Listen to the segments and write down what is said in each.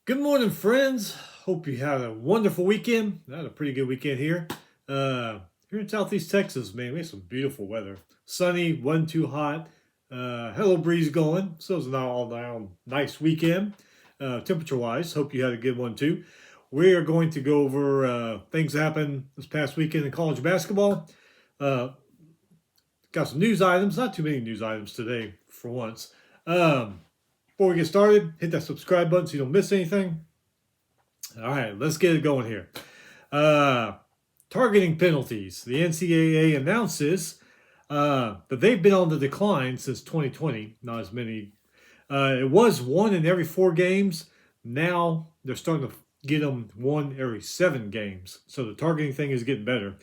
Good morning, friends. Hope you had a wonderful weekend. I had a pretty good weekend here. Here in Southeast Texas, man, we had some beautiful weather. Sunny, wasn't too hot. Had a little breeze going, so it was an all-around nice weekend, temperature-wise. Hope you had a good one too. We are going to go over things that happened this past weekend in college basketball. Uh, got some news items, not too many news items today for once. Before we get started, hit that subscribe button so you don't miss anything. All right, let's get it going here. Targeting penalties. The NCAA announces that they've been on the decline since 2020. Not as many. It was one in every 4 games. Now they're starting to get them one every 7 games. So the targeting thing is getting better.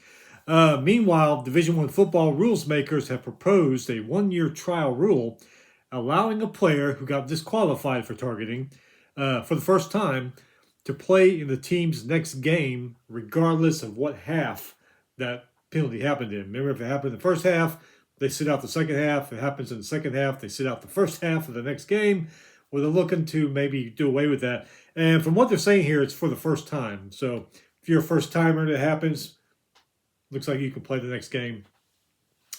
Meanwhile, Division I football rules makers have proposed a 1-year trial rule allowing a player who got disqualified for targeting for the first time to play in the team's next game, regardless of what half that penalty happened in. Remember, if it happened in the first half, they sit out the second half. If it happens in the second half, they sit out the first half of the next game. Well, they're looking to maybe do away with that. And from what they're saying here, it's for the first time. So if you're a first timer and it happens, looks like you can play the next game.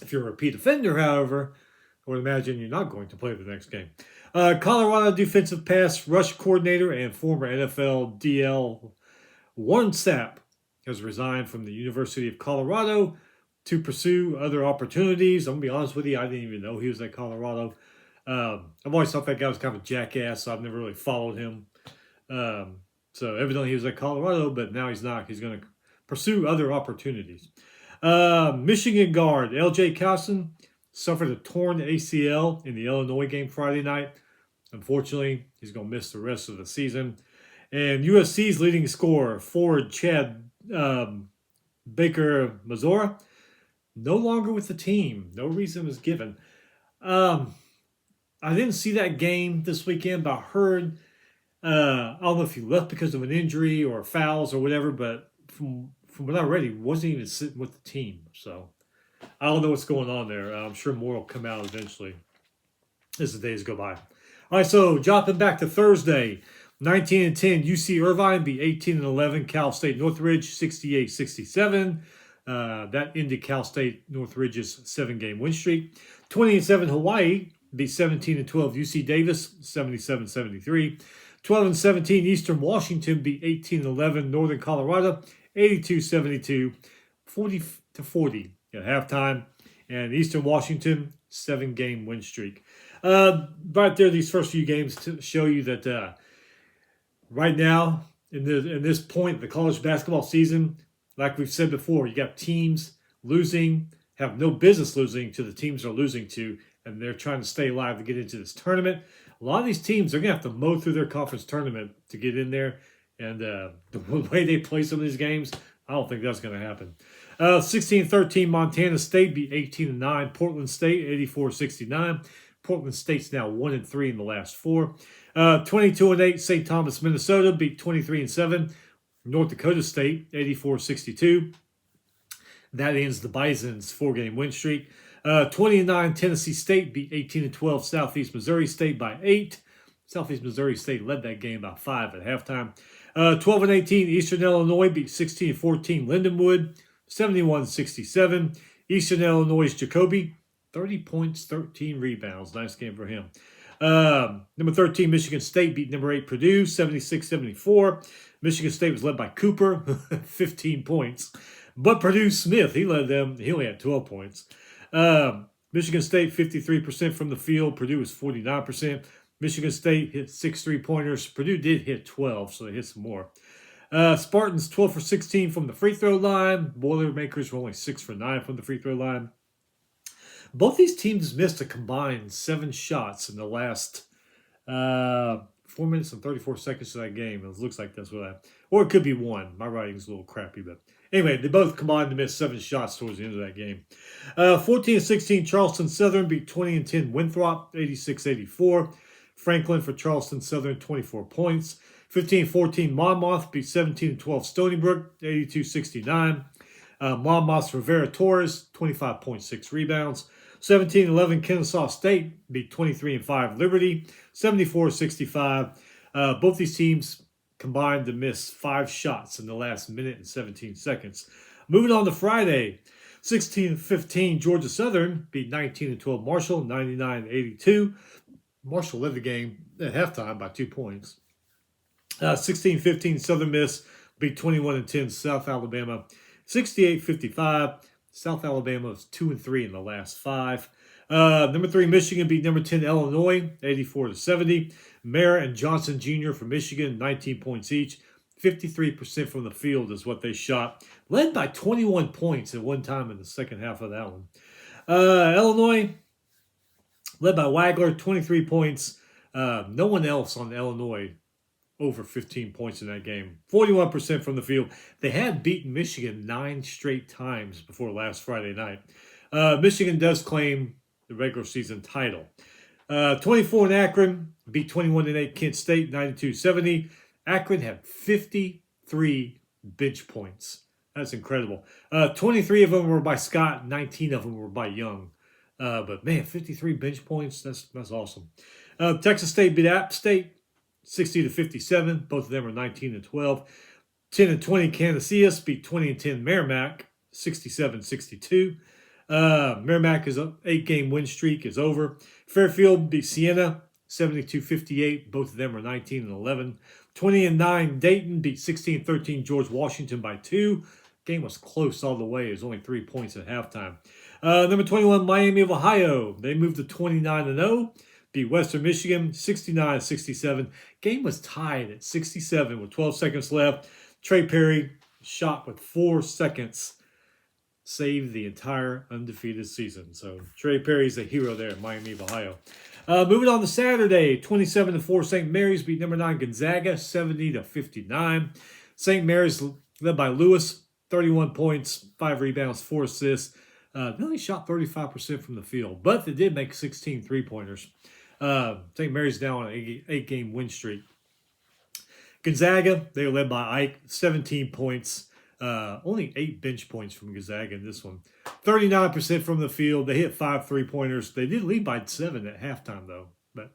If you're a repeat offender, however, I would imagine you're not going to play the next game. Colorado defensive pass rush coordinator and former NFL DL Warren Sapp has resigned from the University of Colorado to pursue other opportunities. I'm going to be honest with you, I didn't even know he was at Colorado. I've always thought that guy was kind of a jackass, so I've never really followed him. So evidently he was at Colorado, but now he's not. He's going to pursue other opportunities. Michigan guard L.J. Carson suffered a torn ACL in the Illinois game Friday night. Unfortunately, he's going to miss the rest of the season. And USC's leading scorer, forward Chad Baker Mazora, no longer with the team. No reason was given. I didn't see that game this weekend, but I heard, I don't know if he left because of an injury or fouls or whatever, but from what I read, he wasn't even sitting with the team. So I don't know what's going on there. I'm sure more will come out eventually as the days go by. All right, so jumping back to Thursday, 19-10, UC Irvine beat 18-11, Cal State Northridge 68-67. That ended Cal State Northridge's 7-game win streak. 20-7, Hawaii beat 17-12, UC Davis 77-73. 12-17, Eastern Washington beat 18-11, Northern Colorado 82-72, 40-40 at halftime. And Eastern Washington, 7-game win streak. Right there, these first few games to show you that right now, in this point in the college basketball season, like we've said before, you got teams losing, have no business losing to the teams they're losing to, and they're trying to stay alive to get into this tournament. A lot of these teams, they're going to have to mow through their conference tournament to get in there. And the way they play some of these games, I don't think that's going to happen. 16-13, Montana State beat 18-9, Portland State 84-69. Portland State's now 1-3 in the last 4. 22-8, St. Thomas, Minnesota beat 23-7, North Dakota State 84-62. That ends the Bison's 4-game win streak. 20-9, Tennessee State beat 18-12, Southeast Missouri State by 8. Southeast Missouri State led that game by 5 at halftime. 12-18, Eastern Illinois beat 16-14, Lindenwood 71-67. Eastern Illinois' Jacoby, 30 points, 13 rebounds. Nice game for him. Number 13, Michigan State beat number 8, Purdue 76-74. Michigan State was led by Cooper, 15 points. But Purdue Smith, he led them. He only had 12 points. Michigan State, 53% from the field. Purdue was 49%. Michigan State hit 6 3-pointers. Purdue did hit 12, so they hit some more. Spartans, 12 for 16 from the free throw line. Boilermakers were only 6 for 9 from the free throw line. Both these teams missed a combined 7 shots in the last 4 minutes and 34 seconds of that game. It looks like that's what or it could be 1. My writing's a little crappy, but anyway, they both combined to miss 7 shots towards the end of that game. 14-16, Charleston Southern beat 20-10, Winthrop 86-84. Franklin for Charleston Southern, 24 points. 15-14, Monmouth beat 17-12, Stony Brook 82-69. Monmouth's Rivera Torres, 25.6 rebounds. 17-11, Kennesaw State beat 23-5 Liberty, 74-65. Both these teams combined to miss 5 shots in the last minute and 17 seconds. Moving on to Friday, 16-15, Georgia Southern beat 19-12 Marshall, 99-82. Marshall led the game at halftime by 2 points. 16-15, Southern Miss beat 21-10 South Alabama, 68-55. South Alabama was 2-3 in the last 5. Number 3, Michigan beat number 10 Illinois, 84-70. Merritt and Johnson Jr. from Michigan, 19 points each. 53% from the field is what they shot. Led by 21 points at one time in the second half of that one. Illinois, led by Wagler, 23 points. No one else on Illinois over 15 points in that game. 41% from the field. They had beaten Michigan 9 straight times before last Friday night. Michigan does claim the regular season title. 24 in Akron, beat 21-8 Kent State, 92-70. Akron had 53 bench points. That's incredible. 23 of them were by Scott, 19 of them were by Young. But man, 53 bench points, that's awesome. Texas State beat App State, 60-57. Both of them are 19-12. 10-20 Canisius beat 20-10 Merrimack, 67-62. Merrimack is an 8-game win streak is over. Fairfield beat Siena, 72-58. Both of them are 19-11. 20-9 Dayton beat 16-13 George Washington by 2. Game was close all the way. It was only 3 points at halftime. Number 21 Miami of Ohio. They moved to 29-0. Beat Western Michigan 69-67. Game was tied at 67 with 12 seconds left. Trey Perry shot with 4 seconds. Saved the entire undefeated season. So Trey Perry's a hero there at Miami of Ohio. Moving on to Saturday, 27-4 St. Mary's beat number 9 Gonzaga, 70-59. St. Mary's led by Lewis, 31 points, 5 rebounds, 4 assists. They only shot 35% from the field, but they did make 16 three-pointers. St. Mary's down on an 8-game win streak. Gonzaga, they were led by Ike, 17 points. Only 8 bench points from Gonzaga in this one. 39% from the field. They hit 5 three-pointers. They did lead by 7 at halftime, though. But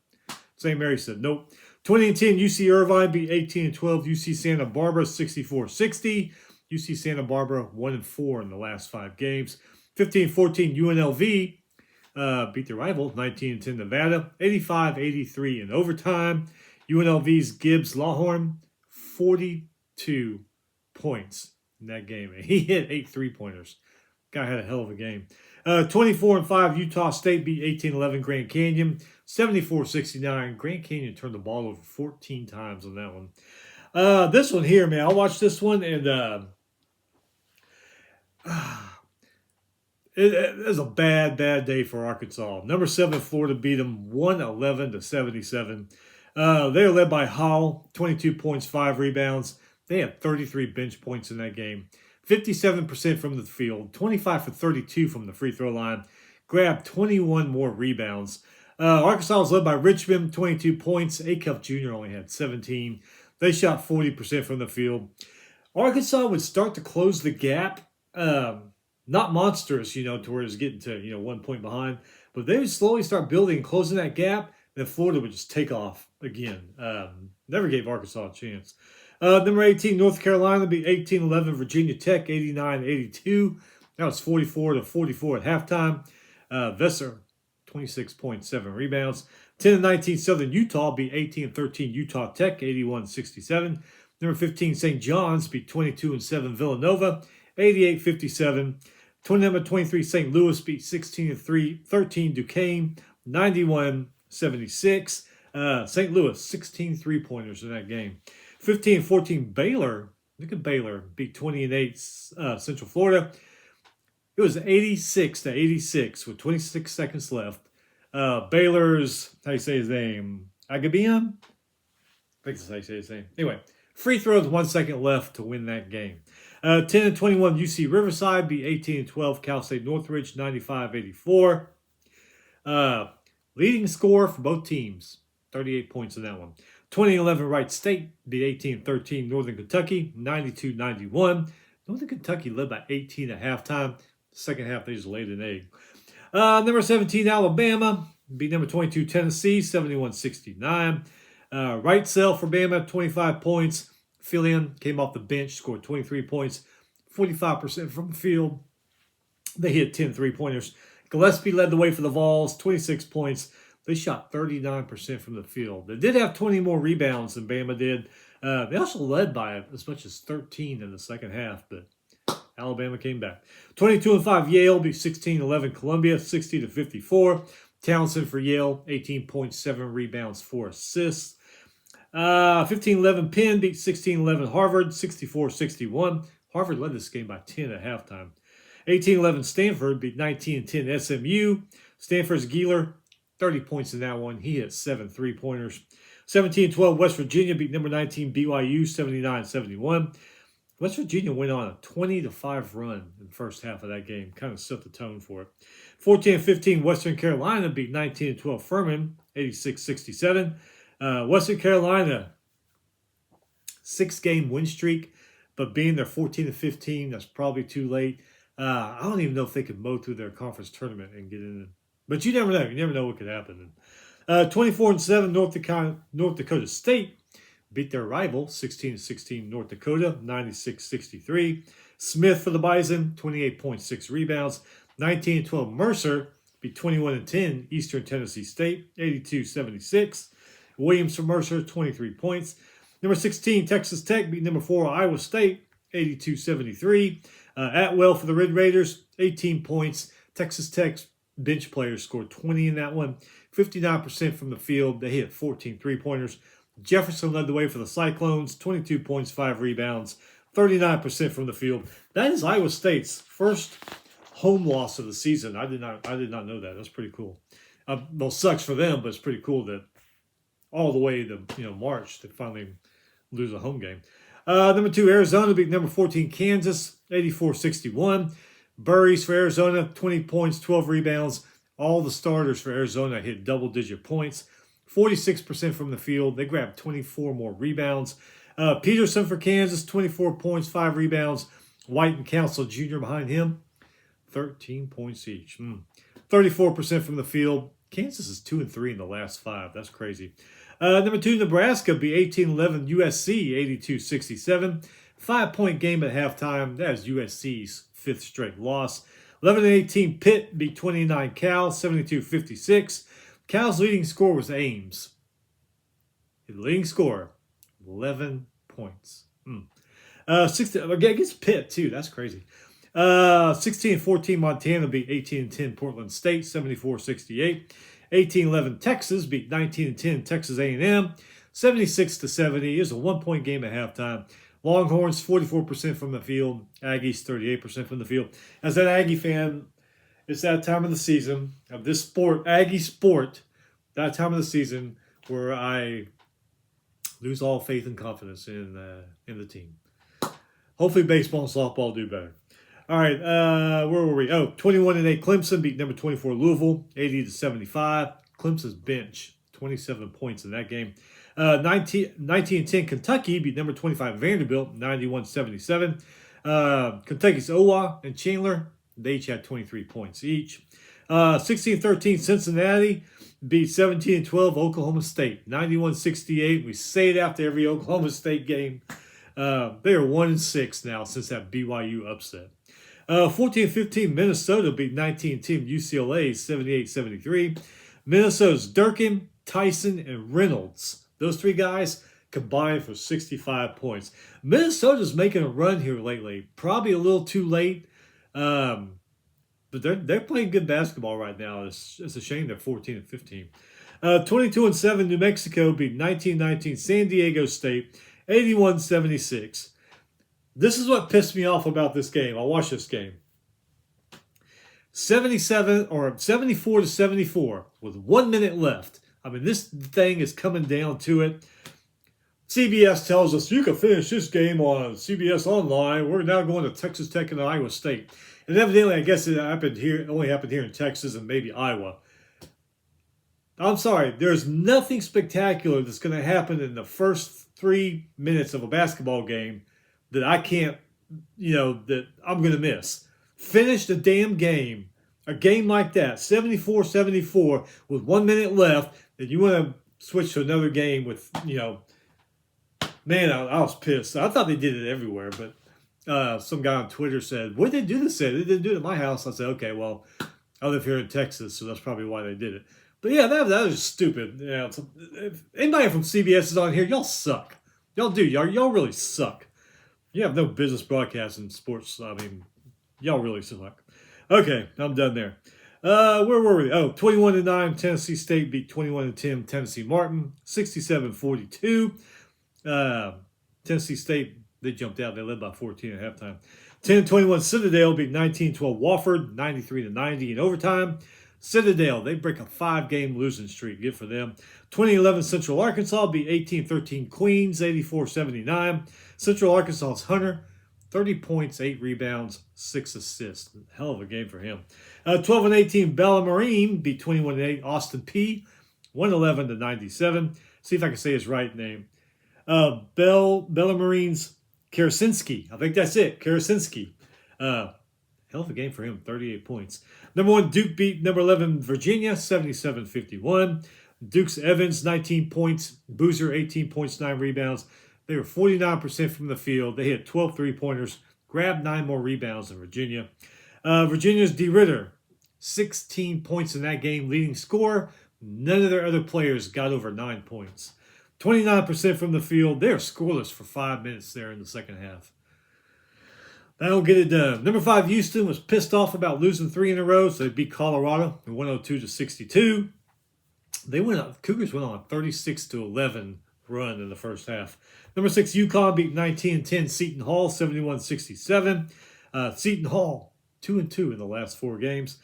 St. Mary said nope. 20-10 UC Irvine beat 18-12 UC Santa Barbara, 64-60. UC Santa Barbara 1-4 in the last 5 games. 15-14 UNLV beat their rival, 19-10 Nevada, 85-83 in overtime. UNLV's Gibbs Lawhorn, 42 points in that game. He hit 8 three-pointers. Guy had a hell of a game. 24-5 Utah State beat 18-11 Grand Canyon, 74-69. Grand Canyon turned the ball over 14 times on that one. This one here, man, I watched this one, and it was a bad day for Arkansas. Number 7 Florida beat them 111-77. They were led by Hall, 22 points, 5 rebounds. They had 33 bench points in that game. 57% from the field, 25 for 32 from the free throw line. Grabbed 21 more rebounds. Arkansas was led by Richmond, 22 points. Acuff Jr. only had 17. They shot 40% from the field. Arkansas would start to close the gap. Not monstrous, to where it's getting to, 1 point behind. But they would slowly start building and closing that gap. Then Florida would just take off again. Never gave Arkansas a chance. Number 18, North Carolina beat 18-11 Virginia Tech, 89-82. That was 44-44 at halftime. Vesser, 26.7 rebounds. 10-19 Southern Utah beat 18-13 Utah Tech, 81-67. Number 15, St. John's beat 22-7 Villanova, 88-57. Number 23, St. Louis beat 16-13 Duquesne, 91-76. St. Louis, 16 three-pointers in that game. 15-14 Baylor. Look at Baylor. Beat 20-8 Central Florida. It was 86-86 with 26 seconds left. Baylor's, how do you say his name? Agabian? I think that's how you say his name. Anyway, free throws, 1 second left to win that game. 10-21 UC Riverside beat 18-12 Cal State Northridge, 95-84. Leading score for both teams, 38 points in that one. 2011 Wright State beat 18-13 Northern Kentucky, 92-91. Northern Kentucky led by 18 at halftime. Second half, they just laid an egg. Number 17 Alabama beat number 22 Tennessee, 71-69. Wright Sell for Bama, 25 points. Fillion came off the bench, scored 23 points, 45% from the field. They hit 10 three-pointers. Gillespie led the way for the Vols, 26 points. They shot 39% from the field. They did have 20 more rebounds than Bama did. They also led by as much as 13 in the second half, but Alabama came back. 22-5 Yale beat 16-11 Columbia, 60-54. Townsend for Yale, 18.7 rebounds, 4 assists. 15-11 Penn beat 16-11 Harvard, 64-61. Harvard led this game by 10 at halftime. 18-11 Stanford beat 19-10 SMU. Stanford's Gieler, 30 points in that one. He hit 7 three-pointers. 17-12 West Virginia beat number 19 BYU, 79-71. West Virginia went on a 20-5 run in the first half of that game. Kind of set the tone for it. 14-15 Western Carolina beat 19-12 Furman, 86-67. Western Carolina, 6-game win streak, but being there 14-15, that's probably too late. I don't even know if they could mow through their conference tournament and get in. But you never know. You never know what could happen. 24-7 North Dakota State beat their rival 16-16 North Dakota, 96-63. Smith for the Bison, 28.6 rebounds. 19-12 Mercer beat 21-10 Eastern Tennessee State, 82-76. Williams for Mercer, 23 points. Number 16 Texas Tech beat number 4 Iowa State, 82-73. Atwell for the Red Raiders, 18 points. Texas Tech's bench players scored 20 in that one. 59% from the field. They hit 14 three-pointers. Jefferson led the way for the Cyclones, 22 points, 5 rebounds, 39% from the field. That is Iowa State's first home loss of the season. I did not know that. That's pretty cool. Well, sucks for them, but it's pretty cool that all the way to March to finally lose a home game. Number 2 Arizona beat number 14 Kansas, 84-61. Burries for Arizona, 20 points, 12 rebounds. All the starters for Arizona hit double-digit points. 46% from the field. They grabbed 24 more rebounds. Peterson for Kansas, 24 points, 5 rebounds. White and Council Jr. behind him, 13 points each. 34% from the field. Kansas is 2-3 in the last 5. That's crazy. Number 2, Nebraska beat 18-11 USC, 82-67. 5-point game at halftime. That is USC's 5th straight loss. 11-18 Pitt beat 29 Cal, 72-56. Cal's leading scorer was Ames. His leading scorer, 11 points. 16 against Pitt, too. That's crazy. 16-14 Montana beat 18-10 Portland State, 74-68. 18-11 Texas beat 19-10 Texas A&M, 76-70. It was a 1-point game at halftime. Longhorns, 44% from the field. Aggies, 38% from the field. As an Aggie fan, it's that time of the season of this sport, Aggie sport, that time of the season where I lose all faith and confidence in the team. Hopefully baseball and softball do better. All right, where were we? 21-8 Clemson beat number 24 Louisville, 80-75. Clemson's bench, 27 points in that game. 19-10 Kentucky beat number 25 Vanderbilt, 91-77. Kentucky's Owa and Chandler, they each had 23 points each. 16-13 Cincinnati beat 17-12 Oklahoma State, 91-68. We say it after every Oklahoma State game. They are 1-6 now since that BYU upset. 14-15 Minnesota beat 19-10 UCLA, 78-73. Minnesota's Durkin, Tyson, and Reynolds, those 3 guys combined for 65 points. Minnesota's making a run here lately. Probably a little too late, but they're playing good basketball right now. It's a shame they're 14-15. 22-7 New Mexico beat 19-19 San Diego State, 81-76. This is what pissed me off about this game. I watched this game. 74-74 with 1 minute left. I mean, this thing is coming down to it. CBS tells us you can finish this game on CBS Online. We're now going to Texas Tech and Iowa State. And evidently, I guess it only happened here in Texas and maybe Iowa. I'm sorry, there's nothing spectacular that's going to happen in the first 3 minutes of a basketball game that I can't, that I'm going to miss. Finish the damn game. A game like that, 74-74 with 1 minute left, and you want to switch to another game with, Man, I was pissed. I thought they did it everywhere, but some guy on Twitter said, "What did they do this at? They didn't do it at my house." I said, "Okay, well, I live here in Texas, so that's probably why they did it." But yeah, that was stupid. Yeah, if anybody from CBS is on here, y'all suck. Y'all do. Y'all really suck. You have no business broadcasting sports. I mean, y'all really suck. Okay, I'm done there. Where were we? Oh, 21-9, Tennessee State beat 21-10, Tennessee Martin, 67-42. Tennessee State, they jumped out. They led by 14 at halftime. 10-21, Citadel beat 19-12 Wofford, 93-90 in overtime. Citadel, they break a 5-game losing streak. Good for them. 2011 Central Arkansas beat 18-13 Queens, 84-79. Central Arkansas's Hunter, 30 points, 8 rebounds, 6 assists. Hell of a game for him. 12-18 Bellarmine beat 21-8 Austin Peay, 111-97. See if I can say his right name. Bellarmine's Karasinski. I think that's it. Karasinski. Hell of a game for him. 38 points. Number 1, Duke beat number 11, Virginia, 77-51. Duke's Evans, 19 points. Boozer, 18 points, 9 rebounds. They were 49% from the field. They hit 12 3-pointers, grabbed 9 more rebounds than Virginia. Virginia's D. Ritter, 16 points in that game, leading scorer. None of their other players got over 9 points. 29% from the field. They were scoreless for 5 minutes there in the second half. That'll get it done. Number 5, Houston was pissed off about losing 3 in a row, so they beat Colorado 102-62. Cougars went on a 36-11 run in the first half. Number 6, UConn beat 19-10 Seton Hall, 71-67. Seton Hall, 2-2 in the last 4 games.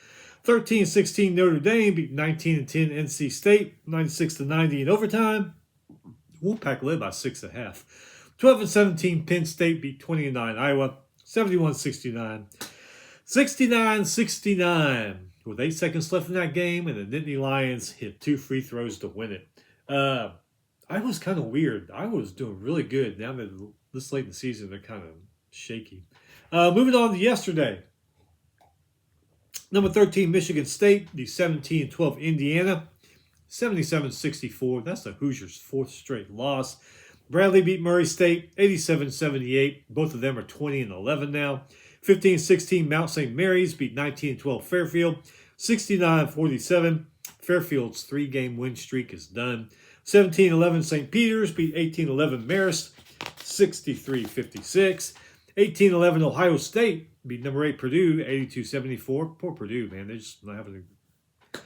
13-16 Notre Dame beat 19-10 NC State, 96-90 in overtime. Wolfpack led by 6.5. 12-17 Penn State beat 20-9 Iowa, 71-69. 69-69 with 8 seconds left in that game, and the Nittany Lions hit 2 free throws to win it. Iowa's kind of weird. Iowa's doing really good. Now that this late in the season, they're kind of shaky. Moving on to yesterday. Number 13, Michigan State, the 17-12 Indiana, 77-64. That's the Hoosiers' 4th straight loss. Bradley beat Murray State, 87-78. Both of them are 20-11 now. 15-16 Mount St. Mary's beat 19-12 Fairfield, 69-47. Fairfield's 3-game win streak is done. 17-11 St. Peter's beat 18-11 Marist, 63-56. 18-11 Ohio State beat number 8 Purdue, 82-74. Poor Purdue, man. They're just not having a...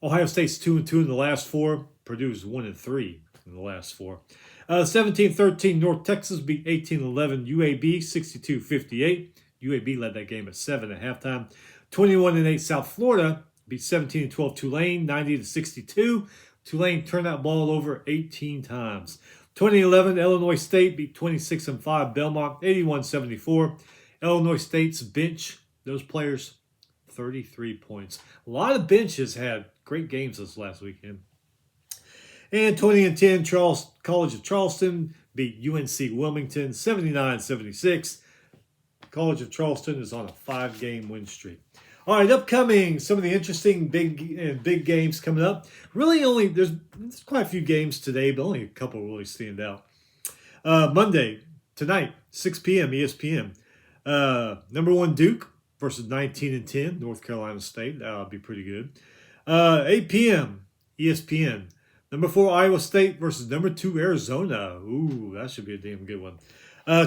Ohio State's 2-2 in the last 4. Purdue's 1-3 in the last 4. 17-13 North Texas beat 18-11 UAB, 62-58. UAB led that game at 7 at halftime. 21-8 South Florida beat 17-12 Tulane, 90-62. Tulane turned that ball over 18 times. 2011 Illinois State beat 26-5 Belmont, 81-74. Illinois State's bench, those players, 33 points. A lot of benches had great games this last weekend. And 2010 College of Charleston beat UNC Wilmington, 79-76. College of Charleston is on a 5-game win streak. All right, upcoming, some of the interesting big games coming up. Really there's quite a few games today, but only a couple really stand out. Monday, tonight, 6 p.m. ESPN. Number 1 Duke versus 19-10 North Carolina State. That'll be pretty good. 8 p.m. ESPN. Number 4 Iowa State versus number 2 Arizona. Ooh, that should be a damn good one.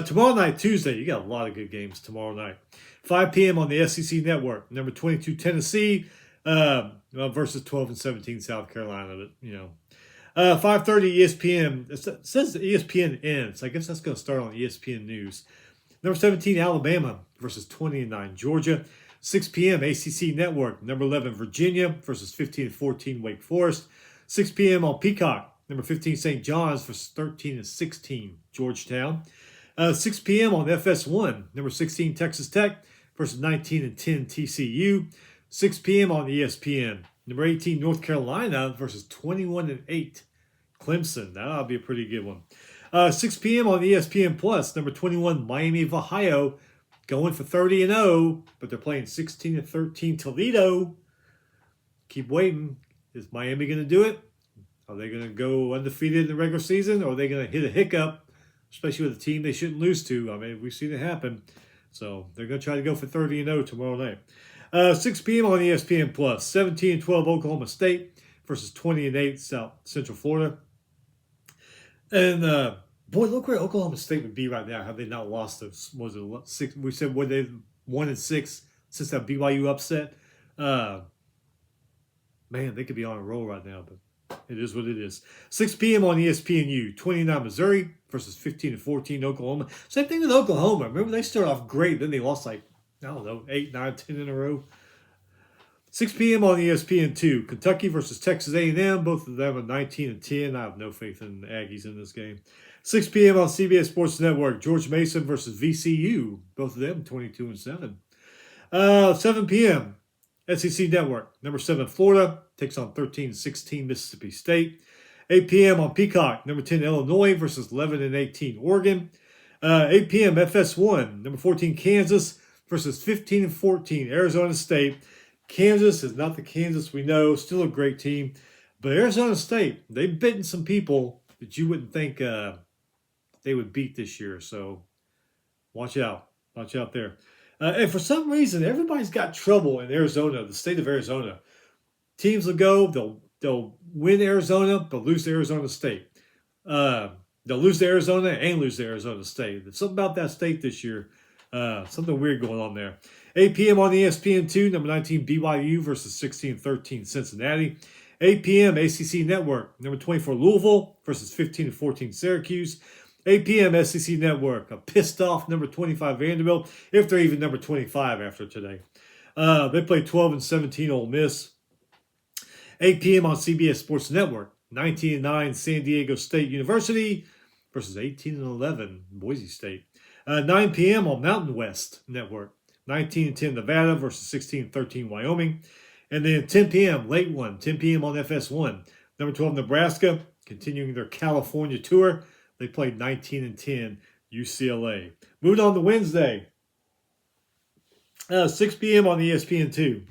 Tomorrow night, Tuesday, you got a lot of good games tomorrow night. 5 p.m. on the SEC Network. Number 22 Tennessee versus 12-17 South Carolina. But, 5:30 ESPN. It says ESPN ends. I guess that's going to start on ESPN News. Number 17 Alabama versus 20-9 Georgia. 6 p.m. ACC Network. Number 11 Virginia versus 15-14 Wake Forest. 6 p.m. on Peacock. Number 15 St. John's versus 13-16 Georgetown. 6 p.m. on FS1. Number 16 Texas Tech versus 19-10 TCU. 6 p.m. on ESPN. Number 18 North Carolina versus 21-8 Clemson. That'll be a pretty good one. 6 p.m. on ESPN Plus. Number 21 Miami of Ohio going for 30-0, but they're playing 16-13 Toledo. Keep waiting. Is Miami going to do it? Are they going to go undefeated in the regular season, or are they going to hit a hiccup especially with a team they shouldn't lose to. I mean, we've seen it happen. So they're going to try to go for 30-0 tomorrow night. 6 p.m. on ESPN Plus. 17-12 Oklahoma State versus 20-8 South Central Florida. And boy, look where Oklahoma State would be right now. Have they not lost those? Was it six? We said were they 1-6 since that BYU upset? Man, they could be on a roll right now, but it is what it is. 6 p.m. on ESPNU. 29 Missouri versus 15-14 Oklahoma. Same thing with Oklahoma. Remember, they started off great, then they lost like, I don't know, 8, 9, 10 in a row. 6 p.m. on ESPN2. Kentucky versus Texas A&M. Both of them are 19-10. I have no faith in the Aggies in this game. 6 p.m. on CBS Sports Network. George Mason versus VCU. Both of them 22-7. 7 p.m. SEC Network. Number 7 Florida takes on 13-16 Mississippi State. 8 p.m. on Peacock. Number 10 Illinois versus 11-18 Oregon. 8 p.m. FS1. Number 14 Kansas versus 15-14 Arizona State. Kansas is not the Kansas we know. Still a great team. But Arizona State, they've beaten some people that you wouldn't think they would beat this year. So watch out. Watch out there. And for some reason, everybody's got trouble in Arizona, the state of Arizona. Teams will go, they'll win Arizona, but lose to Arizona State. They'll lose to Arizona and lose to Arizona State. There's something about that state this year. Something weird going on there. 8 p.m. on ESPN2, number 19 BYU versus 16-13 Cincinnati. 8 p.m. ACC Network, number 24 Louisville versus 15-14 Syracuse. 8 p.m. SEC Network, a pissed off number 25 Vanderbilt, if they're even number 25 after today. They play 12-17 Ole Miss. 8 p.m. on CBS Sports Network, 19-9 San Diego State University versus 18-11 Boise State. 9 p.m. on Mountain West Network, 19-10 Nevada versus 16-13 Wyoming. And then 10 p.m., late one, 10 p.m. on FS1. Number 12 Nebraska, continuing their California tour. They played 19-10 UCLA. Moving on to Wednesday. 6 p.m. on ESPN2.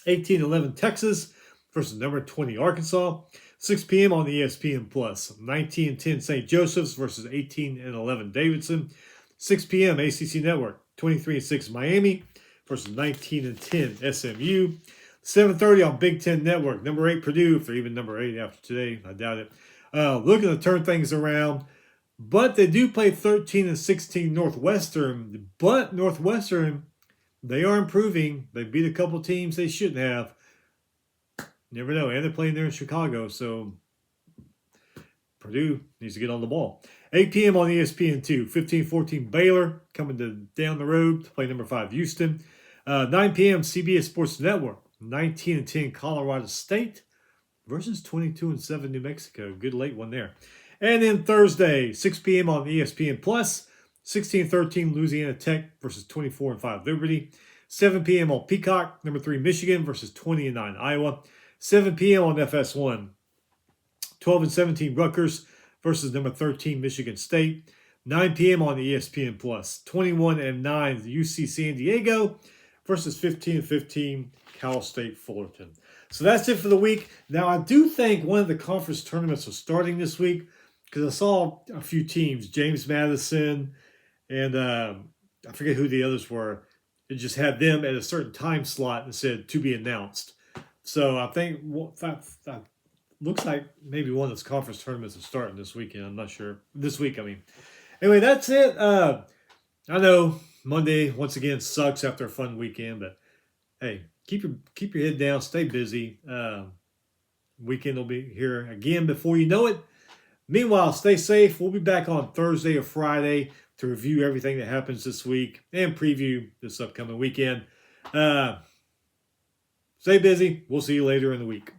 18-11 Texas versus number 20 Arkansas. 6 p.m. on ESPN Plus. 19-10 St. Joseph's versus 18-11 Davidson. 6 p.m. ACC Network. 23-6 Miami versus 19-10 SMU. 7:30 on Big Ten Network. Number 8 Purdue, if they're even number 8 after today. I doubt it. Looking to turn things around. But they do play 13-16 Northwestern. But Northwestern, they are improving. They beat a couple teams they shouldn't have. Never know. And they're playing there in Chicago. So Purdue needs to get on the ball. 8 p.m. on ESPN2. 15-14 Baylor coming down the road to play number 5 Houston. 9 p.m. CBS Sports Network. 19-10 Colorado State versus 22-7 New Mexico. Good late one there. And then Thursday, 6 p.m. on ESPN Plus, 16-13 Louisiana Tech versus 24-5 Liberty. 7 p.m. on Peacock, number 3 Michigan versus 20-9 Iowa. 7 p.m. on FS1, 12-17 Rutgers versus number 13 Michigan State. 9 p.m. on ESPN Plus, 21-9 UC San Diego versus 15-15 Cal State Fullerton. So that's it for the week. Now, I do think one of the conference tournaments was starting this week because I saw a few teams, James Madison, and I forget who the others were. It just had them at a certain time slot and said to be announced. So I think that looks like maybe one of those conference tournaments is starting this weekend. I'm not sure. This week, I mean. Anyway, that's it. I know Monday, once again, sucks after a fun weekend, but hey, keep your head down, stay busy. Weekend will be here again before you know it. Meanwhile, stay safe. We'll be back on Thursday or Friday to review everything that happens this week and preview this upcoming weekend. Stay busy. We'll see you later in the week.